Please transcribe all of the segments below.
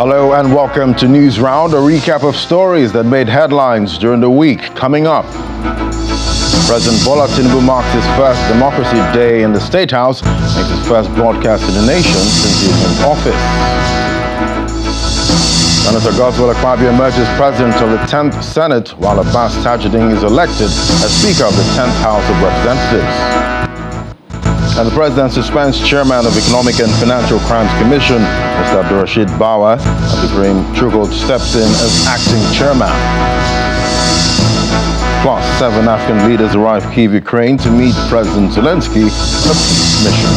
Hello and welcome to News Round, a recap of stories that made headlines during the week. Coming up, President Tinubu marks his first Democracy Day in the State House, makes his first broadcast to the nation since he was in office. Senator Godswill Akpabio emerges president of the 10th Senate, while Abbas Tajudeen is elected as Speaker of the 10th House of Representatives. And the president suspends chairman of Economic and Financial Crimes Commission, Mr. Abdurrashid Bawa, as Ibrahim Chugul steps in as acting chairman. Plus, 7 African leaders arrive Kyiv, Ukraine to meet President Zelensky on a peace mission.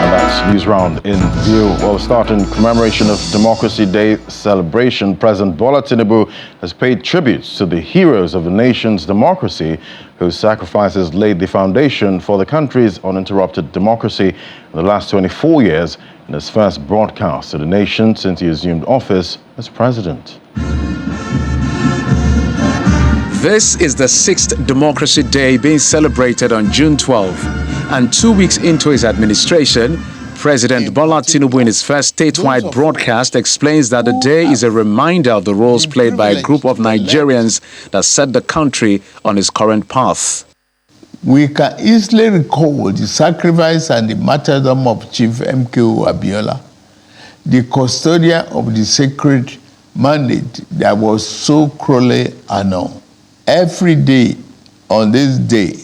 And that's News Round in view. Well, starting in commemoration of Democracy Day celebration, President Bola Tinubu has paid tributes to the heroes of the nation's democracy whose sacrifices laid the foundation for the country's uninterrupted democracy in the last 24 years in his first broadcast to the nation since he assumed office as president. This is the 6th Democracy Day being celebrated on June 12, and 2 weeks into his administration, President Bola Tinubu in his first statewide broadcast explains that the day is a reminder of the roles played by a group of Nigerians that set the country on its current path. We can easily recall the sacrifice and the martyrdom of Chief MKO Abiola, the custodian of the sacred mandate that was so cruelly unknown. Every day on this day,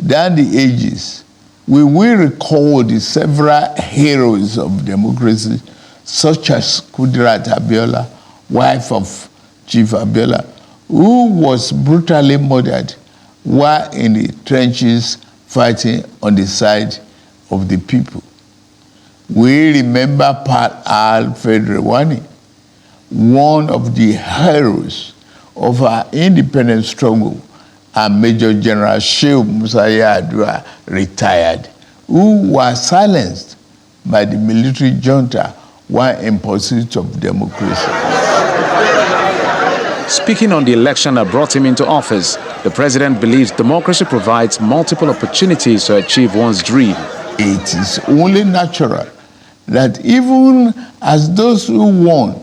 down the ages, we will recall the several heroes of democracy, such as Kudirat Abiola, wife of Chief Abiola, who was brutally murdered while in the trenches fighting on the side of the people. We remember Pat Alfred Rewani, one of the heroes of our independence struggle, and Major General Shehu Musa Yar'Adua, retired, who was silenced by the military junta while in pursuit of democracy. Speaking on the election that brought him into office, the president believes democracy provides multiple opportunities to achieve one's dream. It is only natural that even as those who won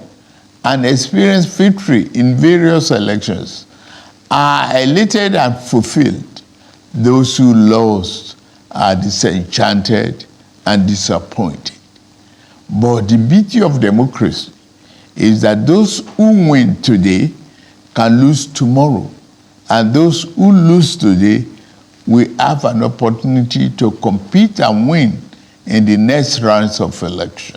and experienced victory in various elections are elated and fulfilled, those who lost are disenchanted and disappointed. But the beauty of democracy is that those who win today can lose tomorrow, and those who lose today will have an opportunity to compete and win in the next rounds of elections.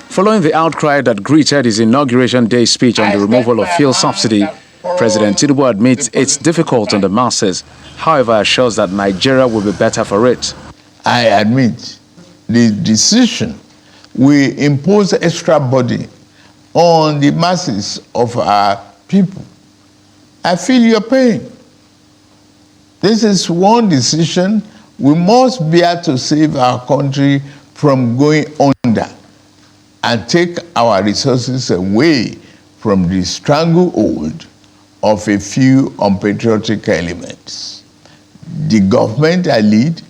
Following the outcry that greeted his Inauguration Day speech on the removal of fuel subsidy, President Tinubu admits it's difficult on the masses, however assures that Nigeria will be better for it. I admit the decision will impose extra burden on the masses of our people. I feel your pain. This is one decision we must bear to save our country from going under and take our resources away from the stranglehold of a few unpatriotic elements. The government I lead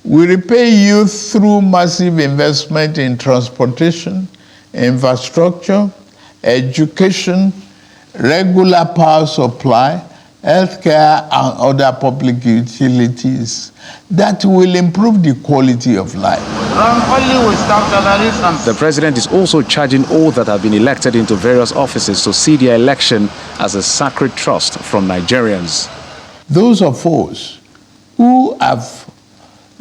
will repay you through massive investment in transportation, infrastructure, education, regular power supply, healthcare, and other public utilities that will improve the quality of life. The president is also charging all that have been elected into various offices to see their election as a sacred trust from Nigerians. Those of us who have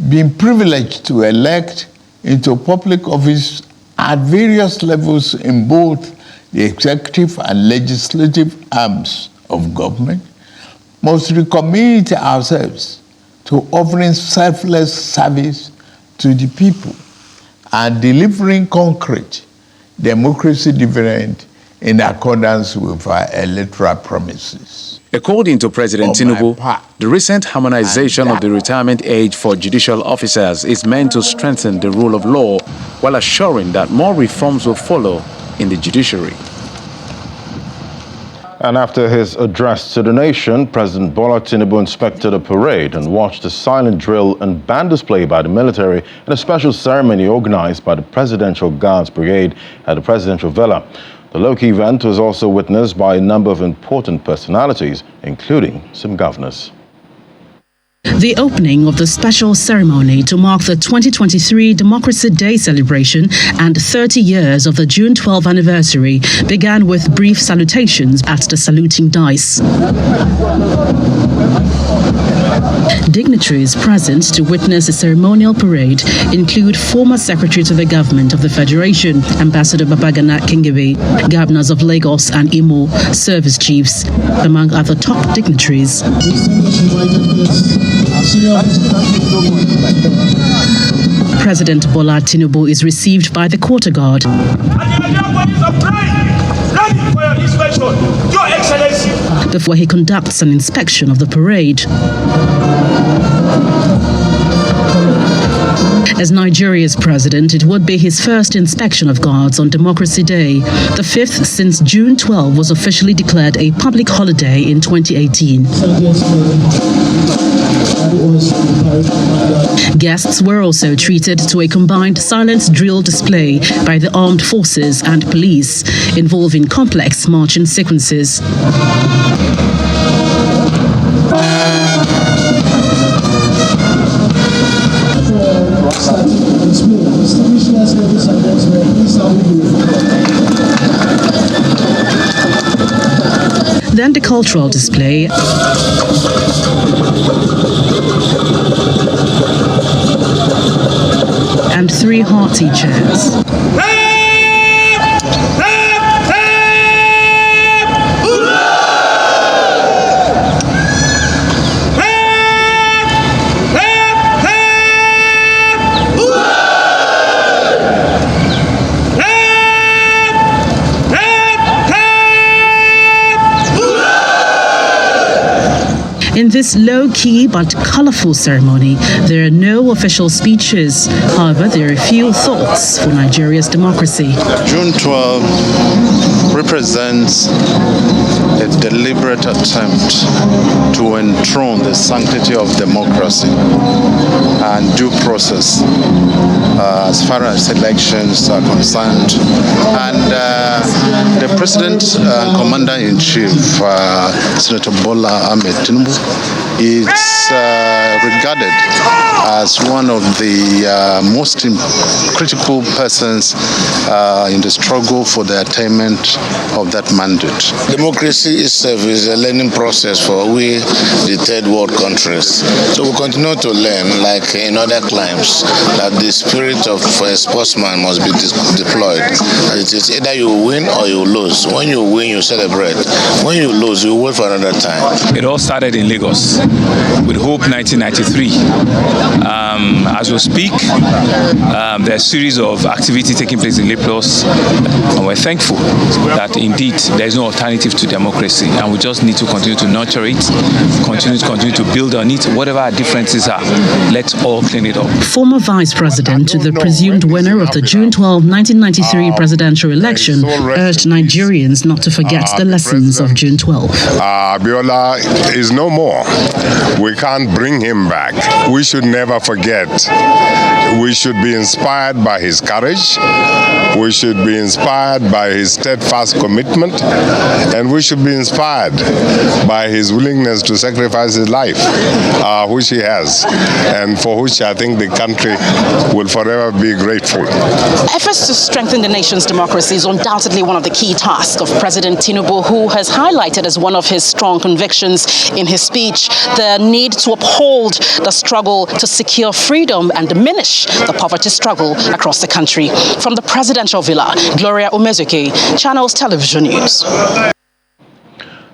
been privileged to elect into public office at various levels in both the executive and legislative arms of government must recommit ourselves to offering selfless service to the people and delivering concrete democracy dividend in accordance with our electoral promises. According to President Tinubu, the recent harmonization of the retirement age for judicial officers is meant to strengthen the rule of law while assuring that more reforms will follow in the judiciary. And after his address to the nation, President Bola Tinubu inspected a parade and watched a silent drill and band display by the military and a special ceremony organized by the Presidential Guards Brigade at the Presidential Villa. The low-key event was also witnessed by a number of important personalities, including some governors. The opening of the special ceremony to mark the 2023 Democracy Day celebration and 30 years of the June 12 anniversary began with brief salutations at the saluting dais. Dignitaries present to witness the ceremonial parade include former Secretary to the Government of the Federation, Ambassador Babagana Kingebe, governors of Lagos and Imo, service chiefs, among other top dignitaries. President Bola Tinubu is received by the quarter guard. Before he conducts an inspection of the parade. As Nigeria's president, it would be his first inspection of guards on Democracy Day, the fifth since June 12 was officially declared a public holiday in 2018. Guests were also treated to a combined silent drill display by the armed forces and police, involving complex marching sequences. Then the cultural display. And 3 hearty chairs. In this low-key but colorful ceremony, there are no official speeches. However, there are a few thoughts for Nigeria's democracy. June 12 represents a deliberate attempt to enthrone the sanctity of democracy and due process as far as elections are concerned. And the President and Commander-in-Chief, Senator Bola Ahmed Tinubu, is regarded as one of the most critical persons in the struggle for the attainment of that mandate. Democracy itself is a learning process for we, the third world countries. So we continue to learn, like in other climes, that the spirit of a sportsman must be deployed. And it is either you win or you lose. When you win, you celebrate. When you lose, you wait for another time. It all started in Lagos with Hope 1993. As we speak, there are a series of activities taking place in Lagos, and we're thankful that indeed there is no alternative to democracy, and we just need to continue to nurture it, continue to build on it. Whatever our differences are, let's all clean it up. Former Vice President, the presumed winner of the June 12, 1993 presidential election, urged Nigerians not to forget the lessons of June 12. Abiola is no more. We can't bring him back. We should never forget. We should be inspired by his courage. We should be inspired by his steadfast commitment. And we should be inspired by his willingness to sacrifice his life, which he has, and for which I think the country will forever be grateful. Efforts to strengthen the nation's democracy is undoubtedly one of the key tasks of President Tinubu, who has highlighted as one of his strong convictions in his speech the need to uphold the struggle to secure freedom and diminish the poverty struggle across the country. From the presidential villa, Gloria Umezuke, Channels Television News.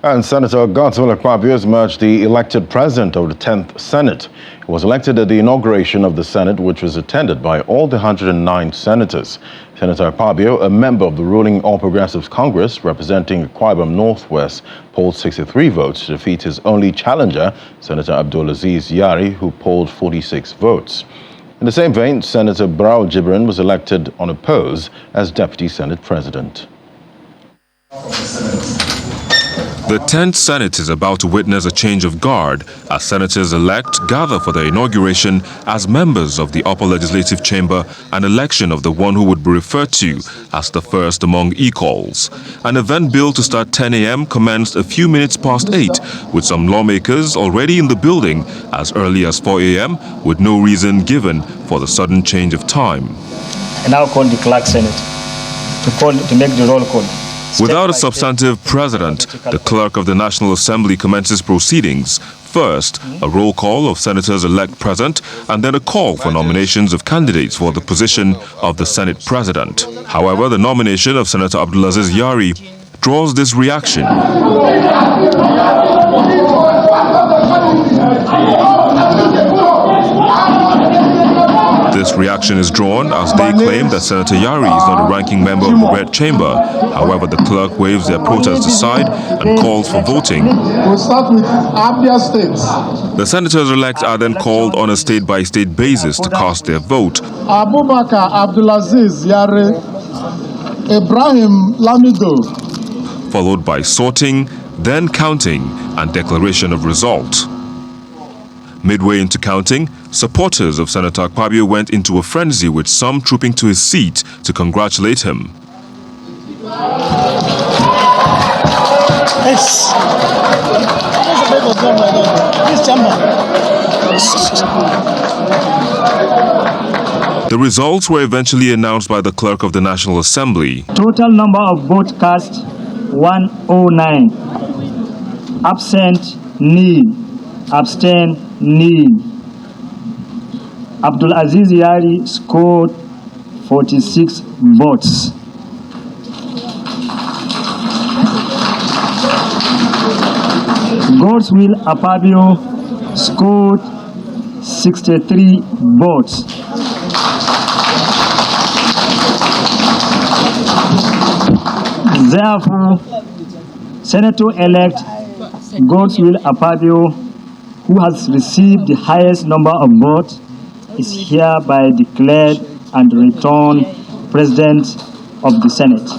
And Senator Godswill Akpabio has emerged the elected president of the 10th Senate. He was elected at the inauguration of the Senate, which was attended by all the 109 senators. Senator Akpabio, a member of the ruling All Progressives Congress representing Akwa Ibom Northwest, polled 63 votes to defeat his only challenger, Senator Abdulaziz Yari, who polled 46 votes. In the same vein, Senator Barau Jibrin was elected unopposed as Deputy Senate President. The 10th Senate is about to witness a change of guard as senators-elect gather for their inauguration as members of the upper legislative chamber and election of the one who would be referred to as the first among equals. An event billed to start 10 a.m. commenced a few minutes past 8, with some lawmakers already in the building as early as 4 a.m. with no reason given for the sudden change of time. I now call the clerk Senate to make the roll call. Without a substantive president, the clerk of the National Assembly commences proceedings. First, a roll call of senators-elect present, and then a call for nominations of candidates for the position of the Senate president. However, the nomination of Senator Abdulaziz Yari draws this reaction. This reaction is drawn as they claim that Senator Yari is not a ranking member of the Red Chamber. However, the clerk waves their protest aside and calls for voting. We'll start with Abia State. The senators-elect are then called on a state-by-state basis to cast their vote. Abubakar Abdulaziz Yari, Ibrahim Lamido. Followed by sorting, then counting, and declaration of result. Midway into counting, supporters of Senator Akpabio went into a frenzy, with some trooping to his seat to congratulate him. The results were eventually announced by the clerk of the National Assembly. Total number of votes cast 109. Absent nil. Abstain nil. Abdulaziz Yari scored 46 votes. Godswill Akpabio scored 63 votes. Therefore, Senator-elect Godswill Akpabio, who has received the highest number of votes, is hereby declared and returned President of the Senate.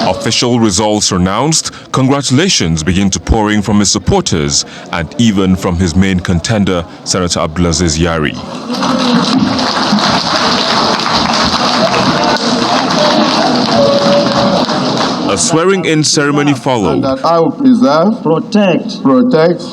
Official results announced, congratulations begin to pour in from his supporters and even from his main contender, Senator Abdulaziz Yari. A swearing-in ceremony followed. That I will preserve, protect,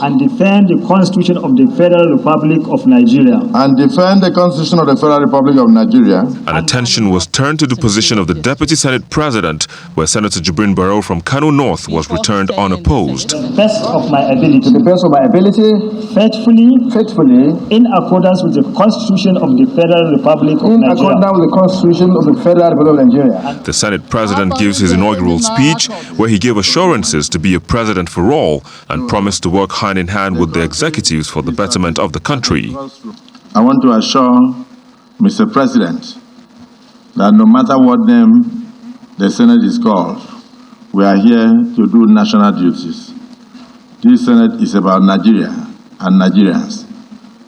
and defend the Constitution of the Federal Republic of Nigeria. And defend the Constitution of the Federal Republic of Nigeria. And attention was turned to the position of the Deputy Senate President, where Senator Jibrin Barrow from Kano North was returned unopposed. To the best of my ability, faithfully, in accordance with the Constitution of the Federal Republic of Nigeria. In accordance with the Constitution of the Federal Republic of Nigeria. The Senate President gives his inaugural speech, where he gave assurances to be a president for all and promised to work hand in hand with the executives for the betterment of the country. I want to assure Mr. President that no matter what name the Senate is called, we are here to do national duties. This Senate is about Nigeria and Nigerians.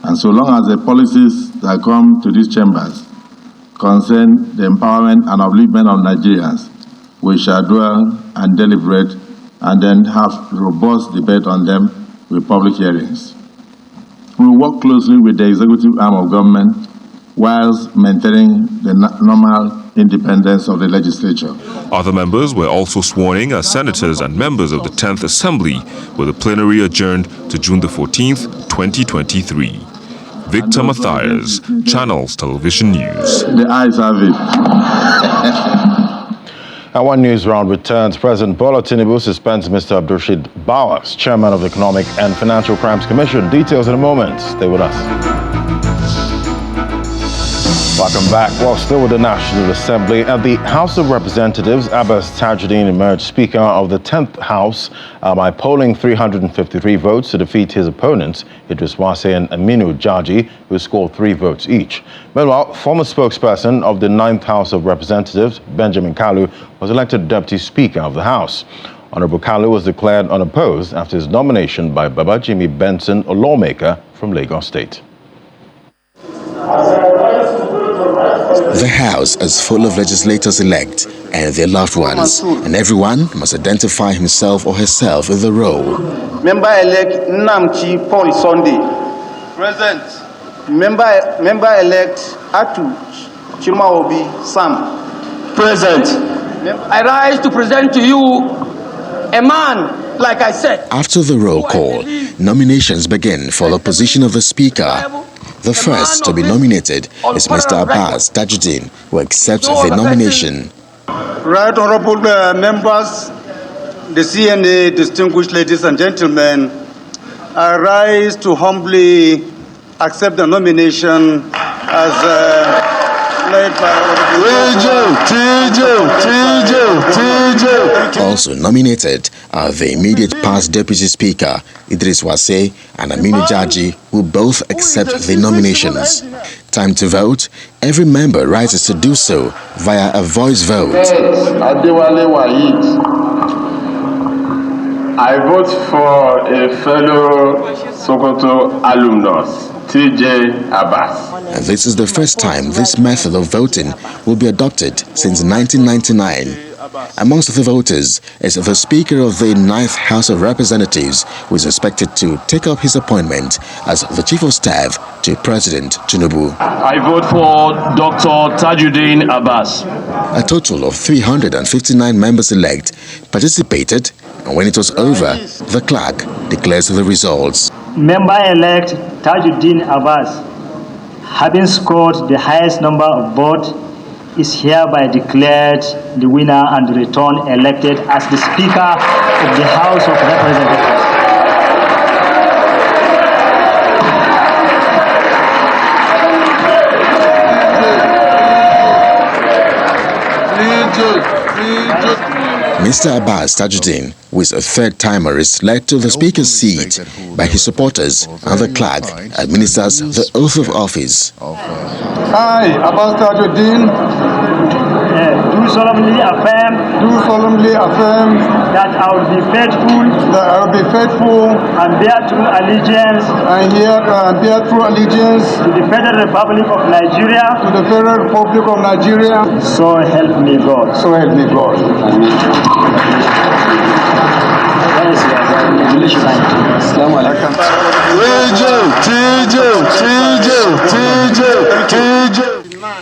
And so long as the policies that come to these chambers concern the empowerment and upliftment of Nigerians, we shall dwell and deliberate and then have robust debate on them with public hearings. We will work closely with the executive arm of government whilst maintaining the normal independence of the legislature. Other members were also sworn in as senators and members of the 10th Assembly, with the plenary adjourned to June the 14th, 2023. Victor Matthias, Channels Television News. The ayes have it. Our One News Round returns. President Bola Tinubu suspends Mr. Abdulrashid Bawaz, chairman of the Economic and Financial Crimes Commission. Details in a moment. Stay with us. Welcome back. Well, still with the National Assembly. At the House of Representatives, Abbas Tajuddin emerged Speaker of the 10th House by polling 353 votes to defeat his opponents, Idris Wase and Aminu Jaji, who scored 3 votes each. Meanwhile, former spokesperson of the 9th House of Representatives, Benjamin Kalu, was elected Deputy Speaker of the House. Honorable Kalu was declared unopposed after his nomination by Babajimi Benson, a lawmaker from Lagos State. The House is full of legislators-elect and their loved ones, and everyone must identify himself or herself in the role. Member-elect Nnamdi Paul Sunday. Present. Member-elect Atu Chimaobi Sam. Present. I rise to present to you a man, like I said. After the roll call, nominations begin for the position of the Speaker. The first to be nominated is Mr. Abbas Tajuddin, who accepts the nomination. Right Honorable members, the CNA, distinguished ladies and gentlemen, I rise to humbly accept the nomination as led by Also nominated are the immediate past Deputy Speaker, Idris Wase and Aminu Jaji, who both accept the nominations. Time to vote. Every member rises to do so via a voice vote. I vote for a fellow Sokoto alumnus, TJ Abbas. And this is the first time this method of voting will be adopted since 1999. Amongst the voters is the Speaker of the 9th House of Representatives, who is expected to take up his appointment as the Chief of Staff to President Tinubu. I vote for Dr. Tajuddin Abbas. A total of 359 members-elect participated, and when it was over, the clerk declares the results. Member-elect Tajuddin Abbas, having scored the highest number of votes, is hereby declared the winner and returned elected as the Speaker of the House of Representatives. Mr. Abbas Tajuddin, who is a third-timer, is led to the Speaker's seat by his supporters, and the clerk administers the oath of office. I, Abbas Tajuddin, do solemnly affirm that I will be faithful and bear true allegiance to the Federal Republic of Nigeria. So help me God.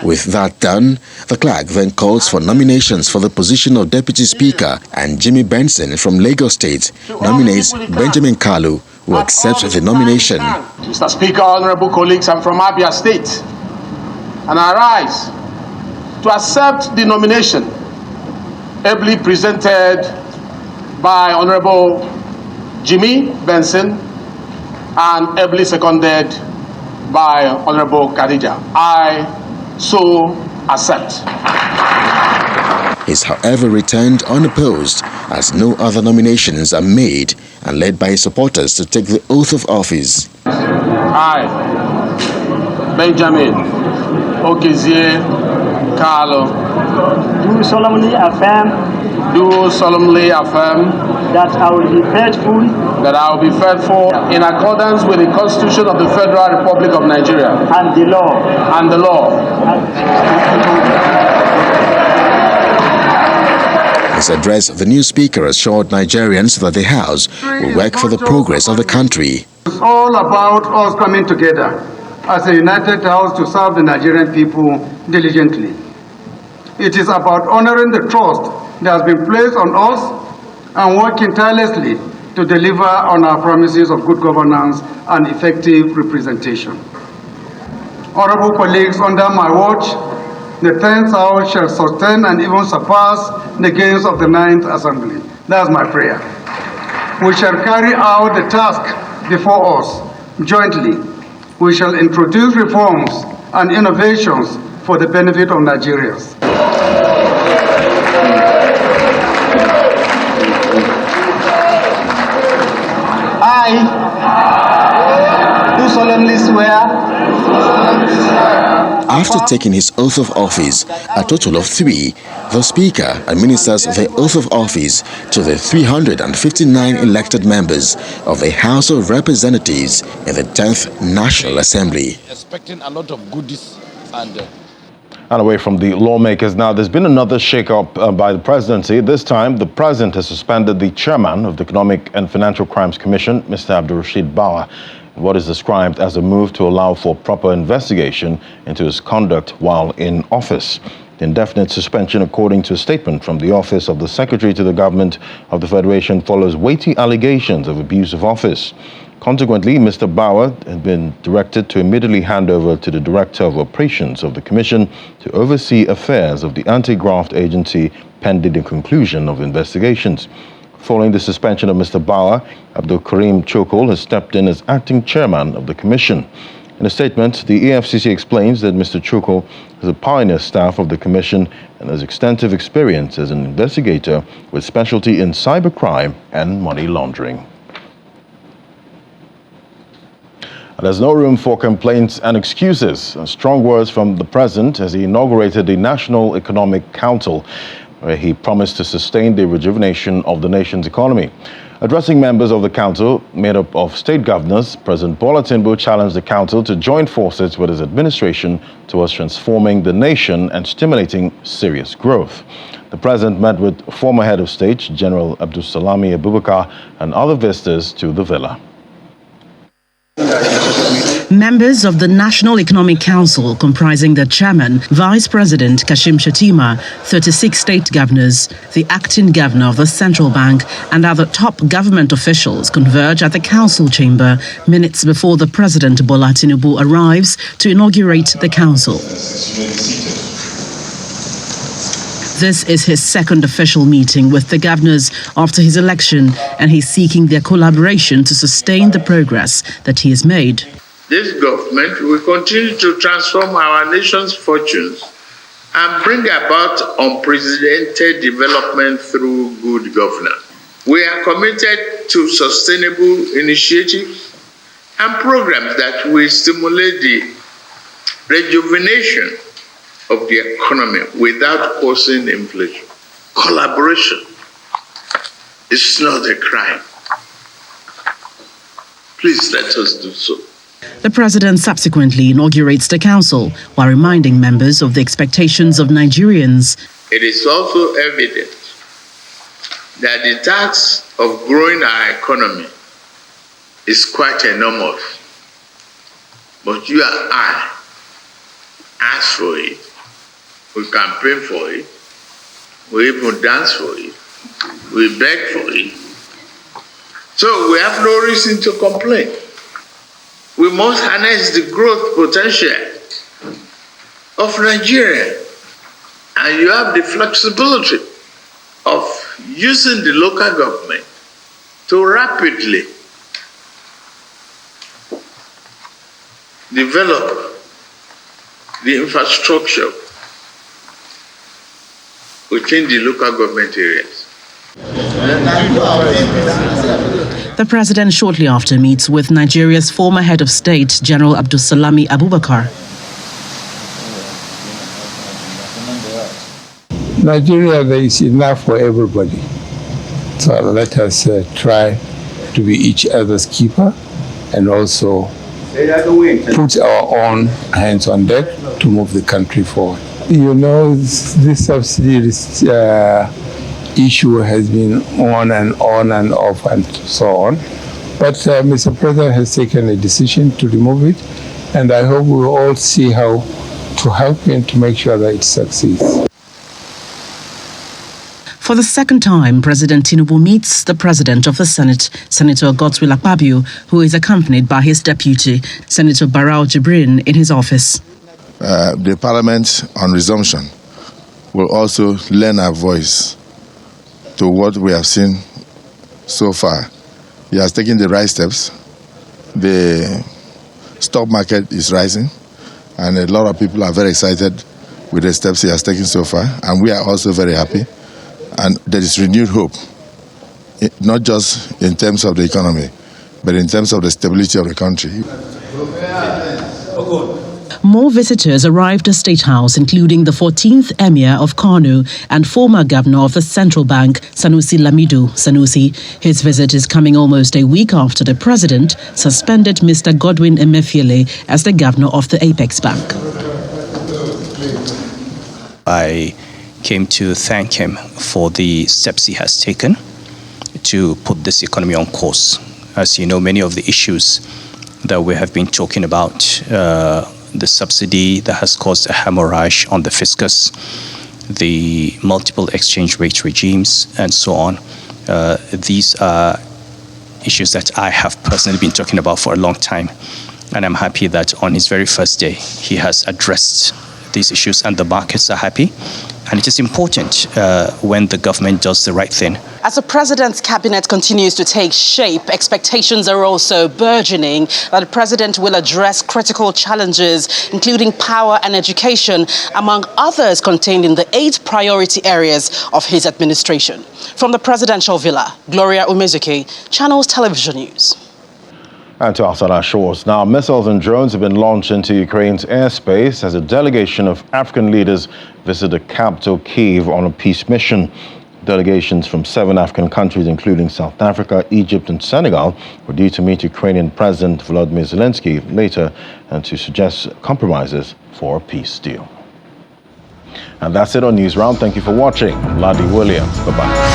With that done, the clerk then calls for nominations for the position of Deputy Speaker, and Jimmy Benson from Lagos State nominates Benjamin Kalu, who accepts the nomination. Mr. Speaker, honorable colleagues, I'm from Abia State, and I rise to accept the nomination ably presented by Honorable Jimmy Benson and ably seconded by Honorable Khadija. I so accept. Is however returned unopposed, as no other nominations are made, and led by his supporters to take the oath of office. I, Benjamin Okezie Carlo, do solemnly affirm that I will be faithful in accordance with the Constitution of the Federal Republic of Nigeria and the law. His address, the new Speaker assured Nigerians that the House will work for the progress of the country. It's all about us coming together as a united house to serve the Nigerian people diligently. It is about honoring the trust that has been placed on us and working tirelessly to deliver on our promises of good governance and effective representation. Honorable colleagues, under my watch, the 10th House shall sustain and even surpass the gains of the 9th Assembly. That's my prayer. We shall carry out the task before us jointly. We shall introduce reforms and innovations for the benefit of Nigerians. I do solemnly swear. After taking his oath of office, a total of 3, the Speaker administers the oath of office to the 359 elected members of the House of Representatives in the 10th National Assembly. Expecting a lot of goodies and And away from the lawmakers now, there's been another shake-up by the presidency. This time, the president has suspended the chairman of the Economic and Financial Crimes Commission, Mr. Abdulrasheed Bawa, in what is described as a move to allow for proper investigation into his conduct while in office. The indefinite suspension, according to a statement from the Office of the Secretary to the Government of the Federation, follows weighty allegations of abuse of office. Consequently, Mr. Bawa had been directed to immediately hand over to the Director of Operations of the Commission to oversee affairs of the anti-graft agency pending the conclusion of investigations. Following the suspension of Mr. Bawa, Abdul Karim Chokol has stepped in as acting chairman of the Commission. In a statement, the EFCC explains that Mr. Chokol is a pioneer staff of the Commission and has extensive experience as an investigator with specialty in cybercrime and money laundering. There's no room for complaints and excuses. Strong words from the president as he inaugurated the National Economic Council, where he promised to sustain the rejuvenation of the nation's economy. Addressing members of the council, made up of state governors, President Bola Tinubu challenged the council to join forces with his administration towards transforming the nation and stimulating serious growth. The president met with former head of state, General Abdulsalami Abubakar, and other visitors to the villa. Members of the National Economic Council, comprising the chairman, Vice President Kashim Shettima, 36 state governors, the acting governor of the central bank, and other top government officials converge at the council chamber minutes before the President Bola Tinubu arrives to inaugurate the council. This is his second official meeting with the governors after his election, and he's seeking their collaboration to sustain the progress that he has made. This government will continue to transform our nation's fortunes and bring about unprecedented development through good governance. We are committed to sustainable initiatives and programs that will stimulate the rejuvenation of the economy without causing inflation. Collaboration is not a crime. Please let us do so. The president subsequently inaugurates the council while reminding members of the expectations of Nigerians. It is also evident that the task of growing our economy is quite enormous. But you and I ask for it, we campaign for it, we even dance for it, we beg for it. So we have no reason to complain. We must harness the growth potential of Nigeria. And you have the flexibility of using the local government to rapidly develop the infrastructure within the local government areas. The president shortly after meets with Nigeria's former head of state, General Abdulsalami Abubakar. Nigeria, there is enough for everybody. So let us try to be each other's keeper and also put our own hands on deck to move the country forward. You know, this subsidy issue has been on and off and so on. But Mr. President has taken a decision to remove it, and I hope we will all see how to help him to make sure that it succeeds. For the second time, President Tinubu meets the President of the Senate, Senator Godswill Akpabio, who is accompanied by his deputy, Senator Barau Jibrin, in his office. The Parliament, on resumption, will also lend our voice to what we have seen so far. He has taken the right steps. The stock market is rising, and a lot of people are very excited with the steps he has taken so far, and we are also very happy. And there is renewed hope, not just in terms of the economy, but in terms of the stability of the country. More visitors arrived at State House, including the 14th Emir of Kano and former governor of the Central Bank, Sanusi Lamido Sanusi. His visit is coming almost a week after the president suspended Mr. Godwin Emefiele as the governor of the Apex Bank. I came to thank him for the steps he has taken to put this economy on course. As you know, many of the issues that we have been talking about, the subsidy that has caused a hemorrhage on the fiscus, the multiple exchange rate regimes, and so on. These are issues that I have personally been talking about for a long time. And I'm happy that on his very first day, he has addressed these issues and the markets are happy. And it is important when the government does the right thing. As the president's cabinet continues to take shape, expectations are also burgeoning that the president will address critical challenges, including power and education, among others contained in the 8 priority areas of his administration. From the presidential villa, Gloria Umezuki, Channels Television News. And to outside our shores. Now, missiles and drones have been launched into Ukraine's airspace as a delegation of African leaders visit the capital, Kyiv, on a peace mission. Delegations from 7 African countries, including South Africa, Egypt, and Senegal, were due to meet Ukrainian President Volodymyr Zelensky later and to suggest compromises for a peace deal. And that's it on News Round. Thank you for watching. I'm Ladi Williams. Bye-bye.